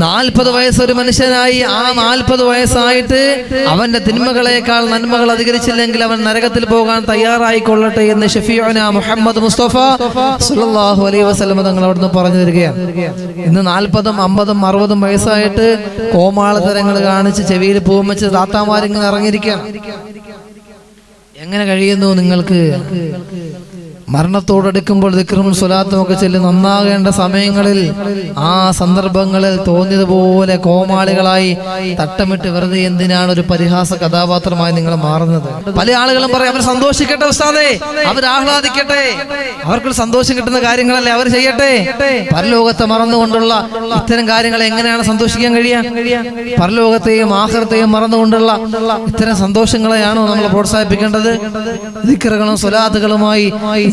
40 വയസ്സ് ഒരു മനുഷ്യനായി, ആ 40 വയസ്സായിട്ട് അവന്റെ തിന്മകളേക്കാൾ നന്മകൾ അധികരിച്ചില്ലെങ്കിൽ അവൻ നരകത്തിൽ പോകാൻ തയ്യാറായിക്കൊള്ളട്ടെ എന്ന് ഷഫീഉന മുഹമ്മദ് മുസ്തഫ സ്വല്ലല്ലാഹു അലൈഹി വസല്ലം തങ്ങൾ അവിടുന്ന് പറഞ്ഞു തരികയാണ്. ഇന്ന് 40, 50, 60 വയസ്സായിട്ട് കോമാളതരങ്ങൾ കാണിച്ച് ചെവിയിൽ പൂവും വെച്ച് താത്താമാരിങ്ങനെ ഇറങ്ങിയിരിക്കുകയാണ്. എങ്ങനെ കഴിയുന്നു നിങ്ങൾക്ക്? മരണത്തോടടുക്കുമ്പോൾ ദിക്റും സ്വലാത്തും ഒക്കെ ചൊല്ലി നന്നാകേണ്ട സമയങ്ങളിൽ ആ സന്ദർഭങ്ങളിൽ തോന്നിയതുപോലെ കോമാളികളായി തട്ടമിട്ട് വെറുതെ എന്തിനാണ് ഒരു പരിഹാസ കഥാപാത്രമായി നിങ്ങൾ മാറുന്നത്? പല ആളുകളും പറയും, അവർ സന്തോഷിക്കട്ടെ ഉസ്താദേ, അവർ ആഹ്ലാദിക്കട്ടെ, അവർക്കൊരു സന്തോഷം കിട്ടുന്ന കാര്യങ്ങളല്ലേ അവർ ചെയ്യട്ടെ. പരലോകത്തെ മറന്നുകൊണ്ടുള്ള ഇത്തരം കാര്യങ്ങൾ എങ്ങനെയാണ് സന്തോഷിക്കാൻ കഴിയുക? പരലോകത്തെയും ആഖിറത്തെയും മറന്നുകൊണ്ടുള്ള ഇത്തരം സന്തോഷങ്ങളെയാണോ നമ്മൾ പ്രോത്സാഹിപ്പിക്കേണ്ടത്? ദിക്റുകളും സ്വലാത്തുകളുമായി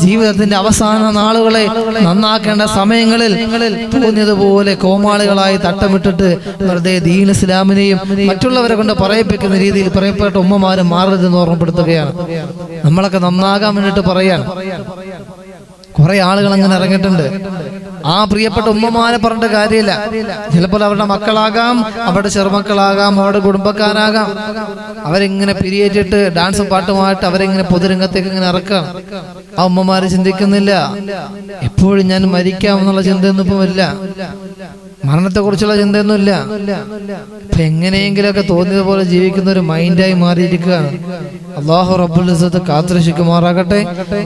ജീവിതത്തിന്റെ അവസാന നാളുകളെ നന്നാക്കേണ്ട സമയങ്ങളിൽ തോന്നിയതുപോലെ കോമാളികളായി തട്ടമിട്ടിട്ട് വെറുതെ ദീൻ ഇസ്ലാമിനെയും മറ്റുള്ളവരെ കൊണ്ട് പറയിപ്പിക്കുന്ന രീതിയിൽ പറയപ്പെട്ട ഉമ്മമാരും മാറരുതെന്ന് ഓർമ്മപ്പെടുത്തുകയാണ്. നമ്മളൊക്കെ നന്നാകാൻ വേണ്ടിട്ട് പറയാണ്. കുറെ ആളുകൾ അങ്ങനെ ഇറങ്ങിയിട്ടുണ്ട്. ആ പ്രിയപ്പെട്ട ഉമ്മമാരെ പറഞ്ഞിട്ട് കാര്യമില്ല. ചിലപ്പോൾ അവരുടെ മക്കളാകാം, അവരുടെ ചെറുമക്കളാകാം, അവരുടെ കുടുംബക്കാരാകാം. അവരിങ്ങനെ പിരിയേറ്റിട്ട് ഡാൻസും പാട്ടുമായിട്ട് അവരിങ്ങനെ പൊതുരംഗത്തേക്ക് ഇങ്ങനെ ഇറക്കാം. ആ ഉമ്മമാര് ചിന്തിക്കുന്നില്ല, എപ്പോഴും ഞാൻ മരിക്കാമെന്നുള്ള ചിന്തയൊന്നും ഇപ്പം ഇല്ല, മരണത്തെ കുറിച്ചുള്ള ചിന്തയൊന്നുമില്ല. ഇപ്പൊ എങ്ങനെയെങ്കിലൊക്കെ തോന്നിയതുപോലെ ജീവിക്കുന്ന ഒരു മൈൻഡായി മാറിയിരിക്കുകയാണ്. അല്ലാഹു റബ്ബുൽ ഇസ്സത്ത് കാത്തുരക്ഷിക്കുമാറാകട്ടെ.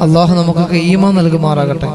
അല്ലാഹു നമുക്കൊക്കെ ഈമാൻ നൽകുമാറാകട്ടെ.